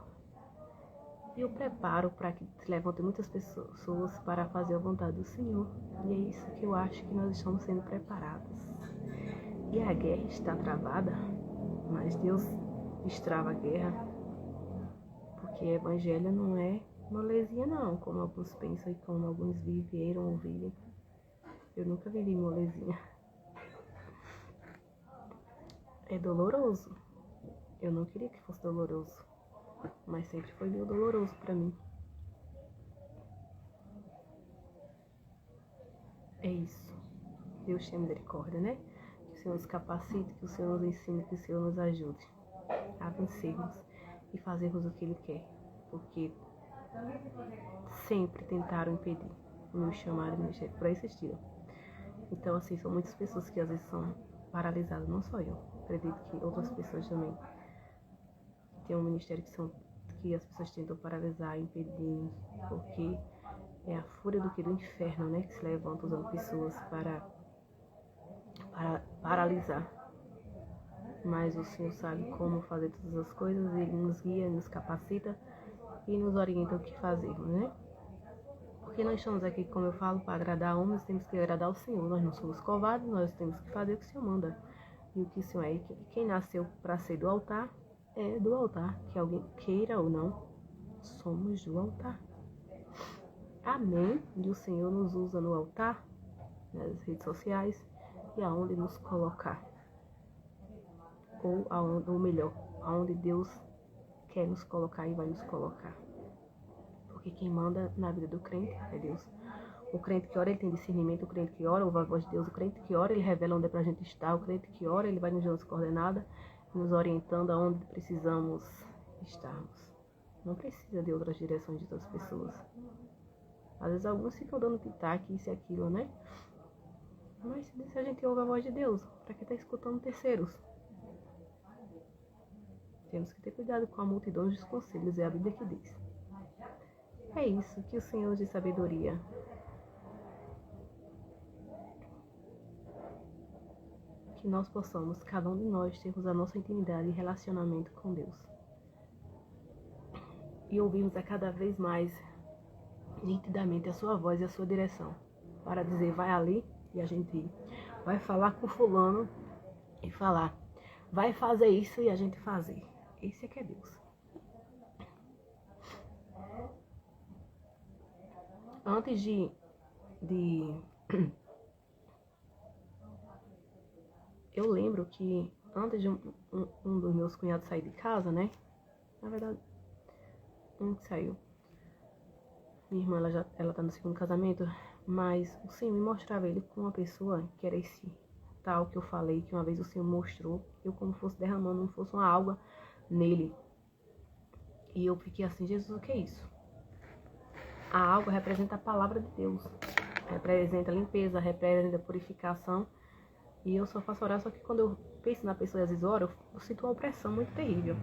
e eu preparo para que se levantem muitas pessoas para fazer a vontade do Senhor. E é isso que eu acho que nós estamos sendo preparados. E a guerra está travada, mas Deus destrava a guerra, porque o evangelho não é molezinha não, como alguns pensam e como alguns viveram ou vivem. Eu nunca vivi molezinha. É doloroso. Eu não queria que fosse doloroso, mas sempre foi meio doloroso para mim. É isso. Deus tenha misericórdia, né? Que o Senhor nos capacite, que o Senhor nos ensine, que o Senhor nos ajude a vencermos e fazermos o que Ele quer. Porque sempre tentaram impedir o meu chamado e ministério por esse estilo. Então, assim, são muitas pessoas que às vezes são paralisadas, não só eu. Acredito que outras pessoas também têm um ministério que as pessoas tentam paralisar, impedir, porque é a fúria do inferno, né, que se levanta usando pessoas para paralisar. Mas o Senhor sabe como fazer todas as coisas, Ele nos guia, nos capacita e nos orienta o que fazermos, né? Porque nós estamos aqui, como eu falo, para agradar homens, temos que agradar o Senhor. Nós não somos covardes, nós temos que fazer o que o Senhor manda. E o que o Senhor é, quem nasceu para ser do altar, é do altar. Que alguém queira ou não, somos do altar. Amém. E o Senhor nos usa no altar, nas redes sociais e aonde nos colocar. Ou melhor, aonde Deus quer nos colocar e vai nos colocar. Porque quem manda na vida do crente é Deus. O crente que ora, ele tem discernimento. O crente que ora, ouve a voz de Deus. O crente que ora, ele revela onde é pra gente estar. O crente que ora, ele vai nos dando as coordenadas, nos orientando aonde precisamos estarmos. Não precisa de outras direções de outras pessoas. Às vezes alguns ficam dando pitaque, isso e aquilo, né? Mas se a gente ouve a voz de Deus, pra que tá escutando terceiros? Temos que ter cuidado com a multidão dos conselhos, é a Bíblia que diz. É isso, que o Senhor de sabedoria que nós possamos, cada um de nós, termos a nossa intimidade e relacionamento com Deus. E ouvirmos a cada vez mais nitidamente a sua voz e a sua direção. Para dizer, vai ali e a gente ir. Vai falar com fulano e falar. Vai fazer isso e a gente fazer. Esse é que é Deus. Antes de eu lembro que antes de um dos meus cunhados sair de casa, né? Na verdade, um que saiu. Minha irmã, ela tá no segundo casamento, mas o Senhor me mostrava ele com uma pessoa que era esse tal que eu falei, que uma vez o Senhor mostrou, eu como fosse derramando, não fosse uma água nele. E eu fiquei assim, Jesus, o que é isso? A água representa a palavra de Deus, representa a limpeza, representa a purificação. E eu só faço orar, só que quando eu penso na pessoa e às vezes oro, eu sinto uma opressão muito terrível.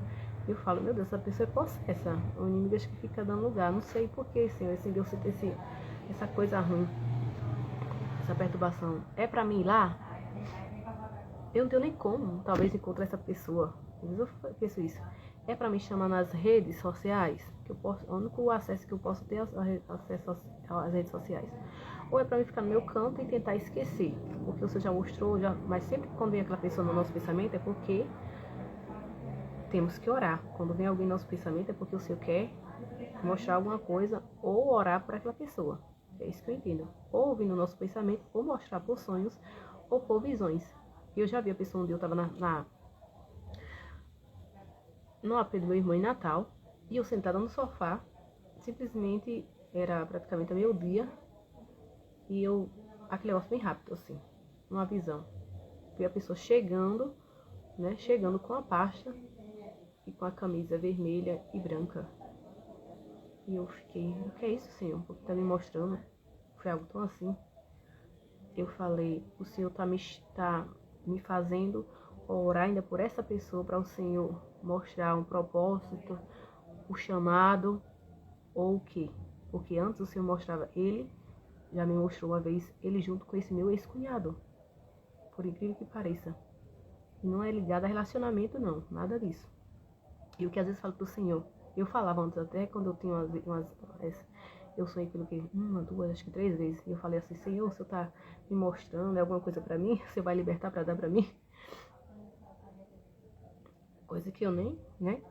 Eu falo, meu Deus, essa pessoa é possessa. O inimigo acho que fica dando lugar. Não sei porquê, Senhor, esse Deus tem essa coisa ruim, essa perturbação. É pra mim ir lá? Eu não tenho nem como, talvez, encontrar essa pessoa. Às vezes eu penso isso. É pra me chamar nas redes sociais? Que eu posso, o único acesso que eu posso ter é acesso às redes sociais. Ou é pra mim ficar no meu canto e tentar esquecer. Porque o Senhor já mostrou, mas sempre quando vem aquela pessoa no nosso pensamento é porque temos que orar. Quando vem alguém no nosso pensamento é porque o Senhor quer mostrar alguma coisa ou orar por aquela pessoa. É isso que eu entendo. Ou vir no nosso pensamento, ou mostrar por sonhos, ou por visões. E eu já vi a pessoa onde eu estava no AP do meu irmão em Natal, e eu sentada no sofá, simplesmente era praticamente meio-dia, e aquele negócio bem rápido, assim, uma visão. Vi a pessoa chegando, né, chegando com a pasta e com a camisa vermelha e branca. E eu fiquei, o que é isso, Senhor? Porque tá me mostrando, foi algo tão assim. Eu falei, o Senhor tá me fazendo orar ainda por essa pessoa, para o Senhor mostrar um propósito, o chamado, ou o quê? Porque antes o Senhor mostrava ele, já me mostrou uma vez, ele junto com esse meu ex-cunhado. Por incrível que pareça. E não é ligado a relacionamento, não, nada disso. E o que às vezes falo pro Senhor, eu falava antes, até quando eu tinha eu sonhei pelo que? Uma, duas, acho que 3 vezes. E eu falei assim, Senhor, o Senhor tá me mostrando alguma coisa pra mim? Você vai libertar pra dar pra mim? Coisa que eu nem, né?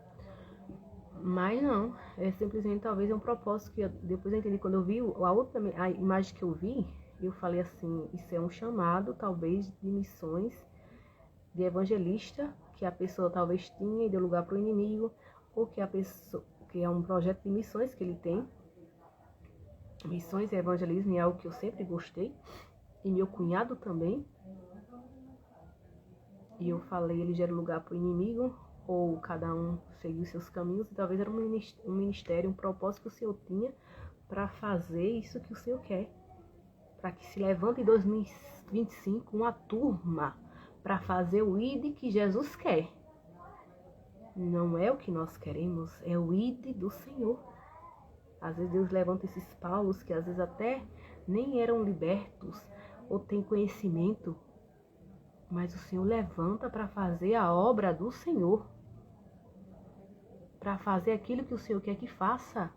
Mas não, é simplesmente talvez um propósito que depois eu entendi. Quando eu vi a imagem que eu vi, eu falei assim, isso é um chamado talvez de missões, de evangelista, que a pessoa talvez tinha e deu lugar para o inimigo, ou que a pessoa, que é um projeto de missões que ele tem. Missões e evangelismo é algo que eu sempre gostei, e meu cunhado também. E eu falei, ele gera lugar para o inimigo, ou cada um seguiu seus caminhos, e talvez era um ministério, um propósito que o Senhor tinha para fazer isso que o Senhor quer. Para que se levante em 2025 uma turma para fazer o ID que Jesus quer. Não é o que nós queremos, é o ID do Senhor. Às vezes Deus levanta esses Paulos que às vezes até nem eram libertos ou têm conhecimento, mas o Senhor levanta para fazer a obra do Senhor, para fazer aquilo que o Senhor quer que faça.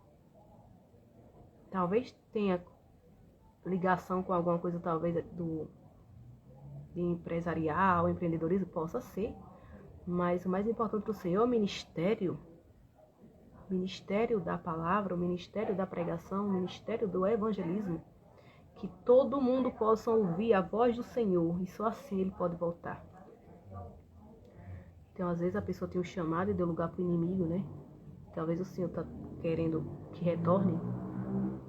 Talvez tenha ligação com alguma coisa, talvez de empresarial, empreendedorismo, possa ser, mas o mais importante para o Senhor é o ministério. ministério da palavra, o ministério da pregação, o ministério do evangelismo, que todo mundo possa ouvir a voz do Senhor, e só assim ele pode voltar. Então, às vezes a pessoa tem um chamado e deu lugar para o inimigo, né? Talvez o Senhor está querendo que retorne,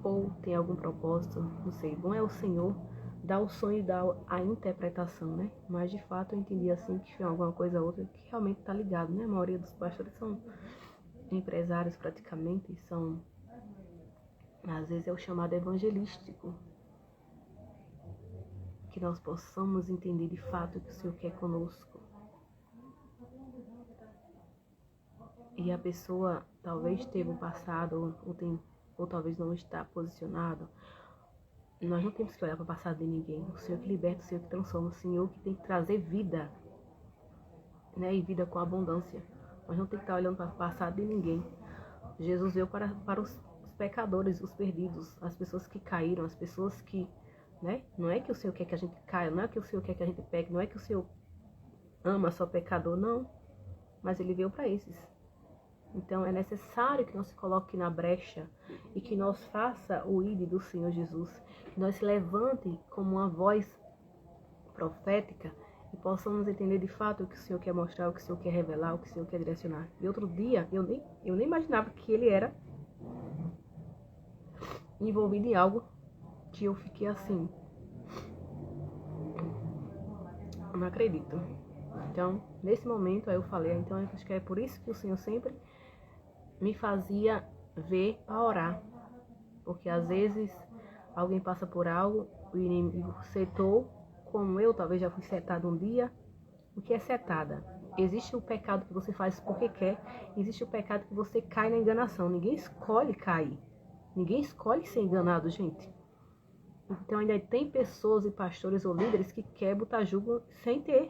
ou tem algum propósito, não sei. Bom é o Senhor dar o sonho e dar a interpretação, né? Mas, de fato, eu entendi assim que foi alguma coisa ou outra que realmente está ligado, né? A maioria dos pastores são empresários praticamente, são... Às vezes é o chamado evangelístico. Que nós possamos entender de fato o que o Senhor quer conosco. E a pessoa talvez teve um passado, ou talvez não está posicionado. Nós não temos que olhar para o passado de ninguém. O Senhor que liberta, o Senhor que transforma, o Senhor que tem que trazer vida, né? E vida com abundância. Nós não temos que estar olhando para o passado de ninguém. Jesus veio para os pecadores, os perdidos, as pessoas que caíram, as pessoas que, né? Não é que o Senhor quer que a gente caia, não é que o Senhor quer que a gente peque, não é que o Senhor ama só pecador, não. Mas ele veio para esses. Então é necessário que nós se coloque na brecha e que nós faça o ID do Senhor Jesus, que nós se levante como uma voz profética e possamos entender de fato o que o Senhor quer mostrar, o que o Senhor quer revelar, o que o Senhor quer direcionar. E outro dia eu nem imaginava que ele era envolvido em algo que eu fiquei assim, não acredito. Então nesse momento aí eu falei, então acho que é por isso que o Senhor sempre me fazia ver a orar, porque às vezes alguém passa por algo, o inimigo setou, como eu talvez já fui setado um dia. O que é setada? Existe o pecado que você faz porque quer, existe o pecado que você cai na enganação. Ninguém escolhe cair, ninguém escolhe ser enganado, gente. Então ainda tem pessoas e pastores ou líderes que querem botar jugo sem ter.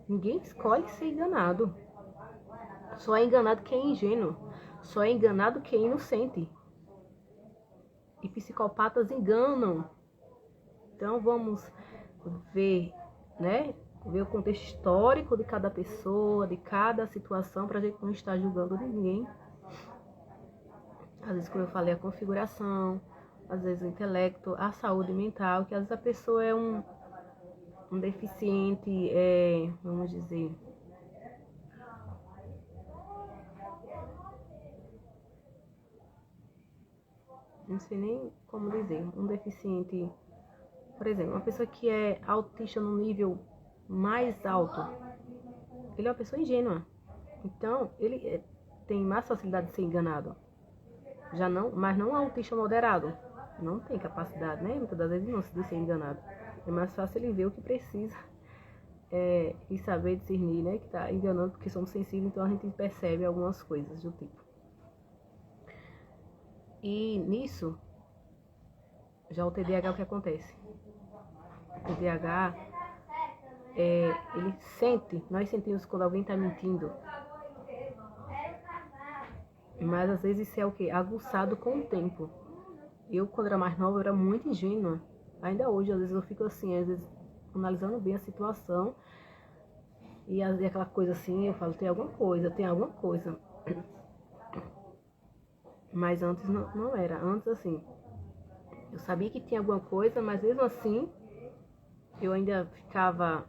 Ninguém escolhe ser enganado. Só é enganado quem é ingênuo. Só é enganado quem é inocente. E psicopatas enganam. Então vamos ver, né? Ver o contexto histórico de cada pessoa, de cada situação, para a gente não estar julgando ninguém. Às vezes, como eu falei, a configuração, às vezes o intelecto, a saúde mental, que às vezes a pessoa é um deficiente, vamos dizer... Não sei nem como dizer, um deficiente, por exemplo, uma pessoa que é autista no nível mais alto, ele é uma pessoa ingênua, então ele tem mais facilidade de ser enganado, mas não autista moderado, não tem capacidade, né, muitas das vezes não se diz ser enganado, é mais fácil ele ver o que precisa e saber discernir, né, que está enganando, porque somos sensíveis, então a gente percebe algumas coisas do tipo. E nisso, já o TDAH, o que acontece? O TDAH, ele sente, nós sentimos quando alguém está mentindo. Mas às vezes isso é o quê? Aguçado com o tempo. Eu, quando era mais nova, eu era muito ingênua. Ainda hoje, às vezes eu fico assim, às vezes analisando bem a situação. E aquela coisa assim, eu falo, tem alguma coisa. Mas antes não era. Antes, assim, eu sabia que tinha alguma coisa, mas mesmo assim, eu ainda ficava...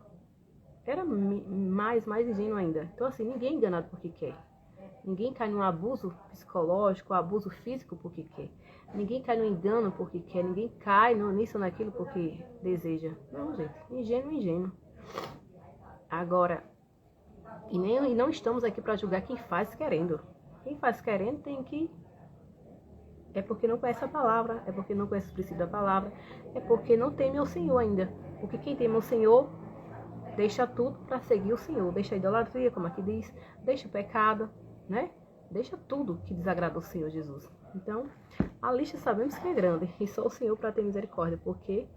Era mais ingênuo ainda. Então, assim, ninguém é enganado porque quer. Ninguém cai num abuso psicológico, abuso físico porque quer. Ninguém cai no engano porque quer. Ninguém cai nisso ou naquilo porque deseja. Não, gente. Ingênuo. Agora, e não estamos aqui para julgar quem faz querendo. Quem faz querendo tem que... É porque não conhece a palavra, é porque não conhece o princípio da palavra, é porque não teme ao Senhor ainda. Porque quem teme ao Senhor, deixa tudo para seguir o Senhor. Deixa a idolatria, como aqui diz, deixa o pecado, né? Deixa tudo que desagrada o Senhor Jesus. Então, a lista sabemos que é grande, e só o Senhor para ter misericórdia, porque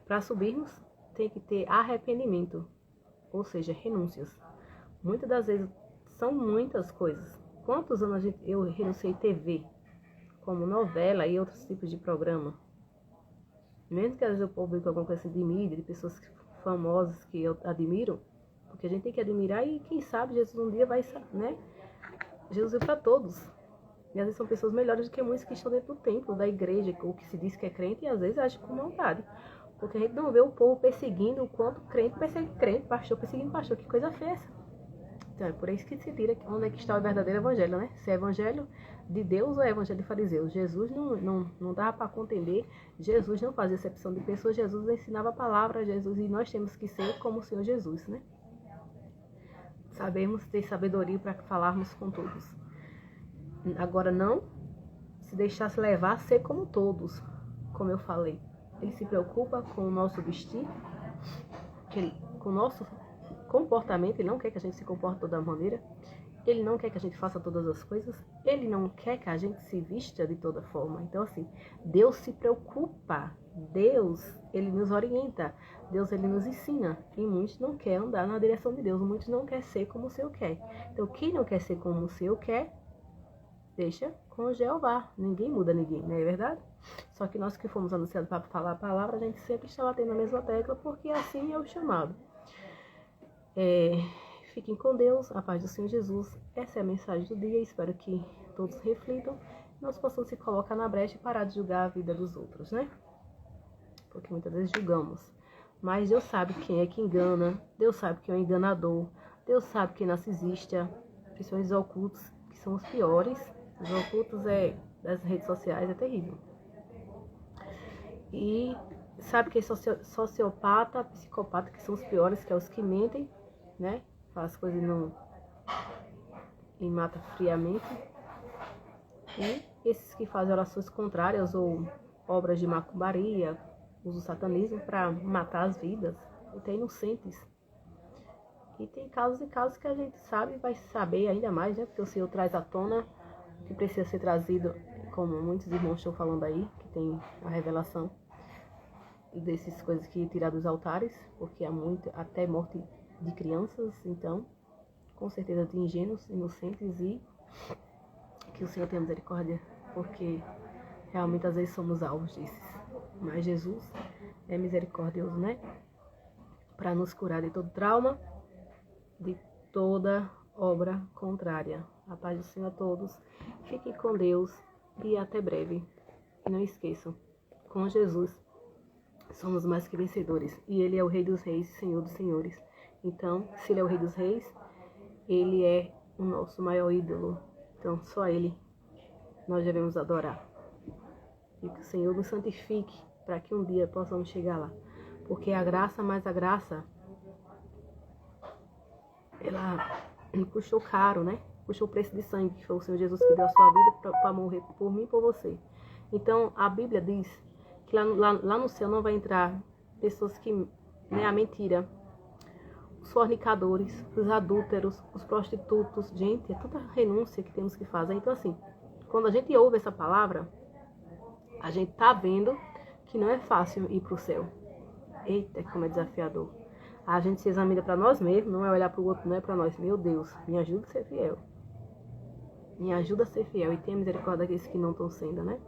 para subirmos tem que ter arrependimento, ou seja, renúncias. Muitas das vezes são muitas coisas. Quantos anos eu renunciei TV, como novela e outros tipos de programa? Mesmo que às vezes eu publico alguma coisa de mídia, de pessoas famosas que eu admiro, porque a gente tem que admirar e quem sabe Jesus um dia vai, né, Jesus veio para todos. E às vezes são pessoas melhores do que muitos que estão dentro do templo, da igreja, ou que se diz que é crente, e às vezes agem com maldade. Porque a gente não vê o povo perseguindo o quanto crente persegue crente, pastor perseguindo pastor. Que coisa feia essa. Então é por isso que se tira onde é que está o verdadeiro evangelho, né? Se é evangelho de Deus ou é evangelho de fariseus. Jesus não dava para contender, Jesus não fazia exceção de pessoas, Jesus ensinava a palavra, Jesus, e nós temos que ser como o Senhor Jesus, né? Sabemos ter sabedoria para falarmos com todos. Agora não se deixasse levar, ser como todos, como eu falei. Ele se preocupa com o nosso vestir, com o nosso comportamento. Ele não quer que a gente se comporte de toda maneira. Ele não quer que a gente faça todas as coisas. Ele não quer que a gente se vista de toda forma. Então, assim, Deus se preocupa. Deus, Ele nos orienta. Deus, Ele nos ensina. E muitos não querem andar na direção de Deus. Muitos não querem ser como o Senhor quer. Então, quem não quer ser como o Senhor quer, deixa com Jeová. Ninguém muda ninguém, não é verdade? Só que nós que fomos anunciados para falar a palavra, a gente sempre está batendo na mesma tecla, porque assim é o chamado. Fiquem com Deus, a paz do Senhor Jesus. Essa é a mensagem do dia. Espero que todos reflitam, nós possamos se colocar na brecha e parar de julgar a vida dos outros, né? Porque muitas vezes julgamos. Mas Deus sabe quem é que engana, Deus sabe quem é o enganador, Deus sabe quem é narcisista, principalmente os ocultos, que são os piores. Os ocultos das redes sociais é terrível. E sabe que é sociopata, psicopata, que são os piores, que é os que mentem, né? Faz coisas e mata friamente. E esses que fazem orações contrárias ou obras de macumbaria, usam o satanismo para matar as vidas, até inocentes. E tem casos e casos que a gente sabe e vai saber ainda mais, né? Porque o Senhor traz à tona o que precisa ser trazido, como muitos irmãos estão falando aí, que tem a revelação dessas coisas que tirar dos altares, porque há muito, até morte de crianças, então, com certeza de ingênuos, inocentes, e que o Senhor tenha misericórdia, porque realmente às vezes somos alvos desses. Mas Jesus é misericordioso, né? Para nos curar de todo trauma, de toda obra contrária. A paz do Senhor a todos. Fiquem com Deus e até breve. E não esqueçam, com Jesus somos mais que vencedores. E Ele é o Rei dos Reis e Senhor dos Senhores. Então, se Ele é o Rei dos Reis, Ele é o nosso maior ídolo. Então, só Ele nós devemos adorar. E que o Senhor nos santifique para que um dia possamos chegar lá. Porque a graça, mais a graça, ela custou caro, né? Custou o preço de sangue, que foi o Senhor Jesus que deu a sua vida para morrer por mim e por você. Então, a Bíblia diz que lá no céu não vai entrar pessoas que, né, a mentira, os fornicadores, os adúlteros, os prostitutos. Gente, é tanta renúncia que temos que fazer. Então, assim, quando a gente ouve essa palavra, a gente tá vendo que não é fácil ir para o céu. Eita, como é desafiador. A gente se examina para nós mesmos, não é olhar para o outro, não é para nós. Meu Deus, me ajuda a ser fiel. Me ajuda a ser fiel e tenha misericórdia daqueles que não estão sendo, né?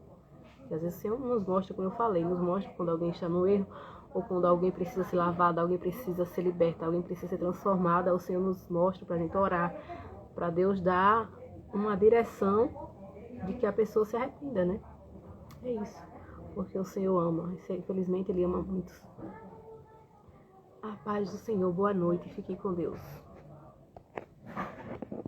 Porque às vezes o Senhor nos mostra, como eu falei, nos mostra quando alguém está no erro, ou quando alguém precisa ser lavado, alguém precisa ser liberto, alguém precisa ser transformado. O Senhor nos mostra para a gente orar, para Deus dar uma direção de que a pessoa se arrependa, né? É isso, porque o Senhor ama, infelizmente Ele ama muitos. A paz do Senhor, boa noite, fiquem com Deus.